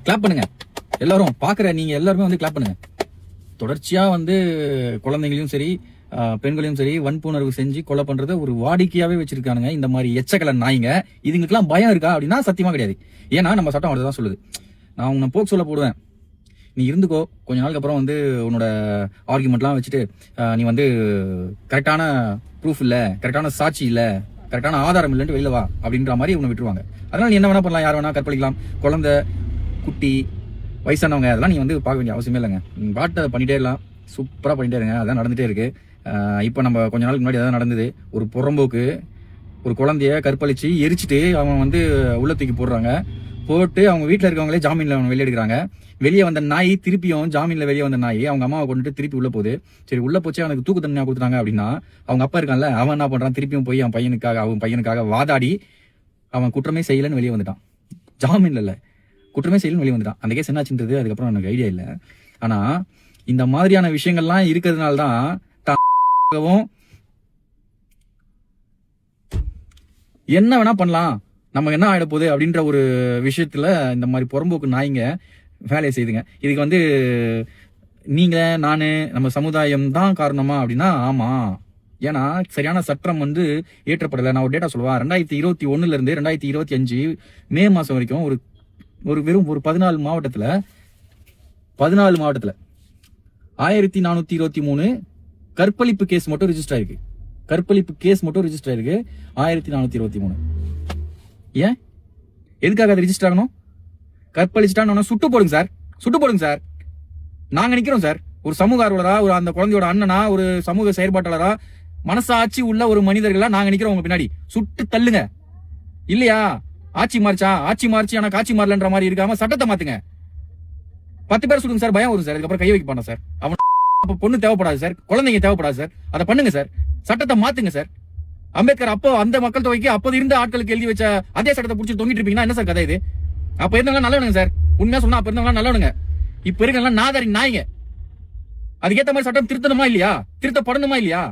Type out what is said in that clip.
Clap பண்ணுங்க எல்லாரும், பாக்குற நீங்க எல்லாருமே வந்து கிளாப் பண்ணுங்க. தொடர்ச்சியா வந்து குழந்தைங்களையும் சரி பெண்களையும் சரி வன்புணர்வு செஞ்சு கொலை பண்றத ஒரு வாடிக்கையாவே வச்சிருக்கானுங்க இந்த மாதிரி எச்சக்கல நாய்ங்க. இதுங்களுக்குலாம் பயம் இருக்கா அப்படின்னா சத்தியமா கிடையாது. ஏன்னா நம்ம சட்டம் அதுதான் சொல்லுது. நான் உன்னை போக் சொல்ல போடுவேன், நீ இருந்துக்கோ, கொஞ்ச நாளுக்கு அப்புறம் வந்து உன்னோட ஆர்குமெண்ட்லாம் வச்சுட்டு நீ வந்து கரெக்டான ப்ரூஃப் இல்ல, கரெக்டான சாட்சி இல்ல, கரெக்டான ஆதாரம் இல்லைன்னு வெளில வா அப்படின்ற மாதிரி உன்னை விட்டுருவாங்க. அதனால நீ என்ன வேணா பண்ணலாம், யார் வேணா கற்பழிக்கலாம், குழந்தை குட்டி வயசானவங்க அதெல்லாம் நீ வந்து பார்க்க வேண்டிய அவசியமே இல்லைங்க. நீங்க பாட்டை பண்ணிட்டே இருக்கலாம், சூப்பரா பண்ணிட்டே இருங்க. அதான் நடந்துட்டே இருக்கு. இப்போ நம்ம கொஞ்ச நாளுக்கு முன்னாடி அதான் நடந்தது. ஒரு புறம்போக்கு ஒரு குழந்தைய கற்பழிச்சு எரிச்சிட்டு அவன் வந்து உள்ள தூக்கி போடுறாங்க. போட்டு அவங்க வீட்டில் இருக்கவங்களே ஜாமீன்ல அவன் வெளியே எடுக்கிறாங்க. வெளியே வந்த நாய் திருப்பியும் ஜாமீன்ல வெளியே வந்த நாய் அவங்க அம்மாவை கொண்டுட்டு திருப்பி உள்ள போகுது. சரி உள்ள போச்சு, அவனுக்கு தூக்கு தண்டனை கொடுத்துட்டாங்க அப்படின்னா அவங்க அப்பா இருக்கான்ல, அவன் என்ன பண்றான், திருப்பியும் போய் அவன் பையனுக்காக வாதாடி அவன் குற்றமே செய்யலன்னு வெளியே வந்துட்டான். ஜாமீன்ல இல்ல, குற்றமே செய்யலன்னு வெளியே வந்துட்டான். அந்த கேஸ் என்னாச்சுன்றது அதுக்கப்புறம் எனக்கு ஐடியா இல்லை. ஆனா இந்த மாதிரியான விஷயங்கள்லாம் இருக்கிறதுனால தான் என்ன வேணா பண்ணலாம், நம்ம என்ன ஆயிட போகுது அப்படின்ற ஒரு விஷயத்துல இந்த மாதிரி புறம்போக்கு நாய்ங்க வேலையை செய்துங்க. இதுக்கு வந்து நீங்க நானு நம்ம சமுதாயம் தான் காரணமா அப்படின்னா ஆமா. ஏன்னா சரியான சட்டம் வந்து ஏற்றப்படலை. நான் ஒரு டேட்டா சொல்லுவா, 2021 இருந்து 2025 மே மாசம் வரைக்கும் ஒரு வெறும் ஒரு 14 மாவட்டத்துல 1423 கற்பழிப்பு கேஸ் மட்டும் ரிஜிஸ்டர் ஆயிருக்கு. 1423. ஏன் எதுக்காக அது ரிஜிஸ்டர் ஆகணும்? கற்பழிச்சுட்டான்னு சுட்டு போடுங்க சார். நாங்க நிக்கிறோம் சார். ஒரு சமூக ஆர்வலரா, ஒரு அந்த குழந்தையோட அண்ணனா, ஒரு சமூக செயற்பாட்டாளரா, மனசாட்சி உள்ள ஒரு மனிதர்களா நாங்க நிக்கிறோம் உங்க பின்னாடி. சுட்டு தள்ளுங்க. இல்லையா ஆட்சி மாறிச்சு ஆனா காட்சி மாறலன்ற மாதிரி இருக்காம சட்டத்தை மாத்துங்க. 10 பேர் சுடுங்க சார், பயம் வரும் சார். அதுக்கப்புறம் கை வைக்க போனா சார். அவன் பொண்ணு தேவைப்படாது சார், குழந்தைங்க தேவைப்படாது சார். அதை பண்ணுங்க சார், சட்டத்தை மாத்துங்க சார். அம்பேத்கர் அப்போ அந்த மக்கள் தொகைக்கு அப்போது இருந்த ஆட்களுக்கு எழுதி வச்ச அதே சட்டத்தை புடிச்சு தொங்கிட்டு இருப்பீங்கன்னா என்ன சார் கதை இது? அப்ப இருந்தவங்க நல்லவனுங்க சார், உண்மையா சொன்னா அப்ப இருந்தவங்க நல்லவனுங்க. இப்ப இருக்க நாதாரி நாய்ங்க. அதுக்கேற்ற மாதிரி சட்டம் திருத்தணுமா இல்லையா, திருத்தப்படணுமா இல்லையா?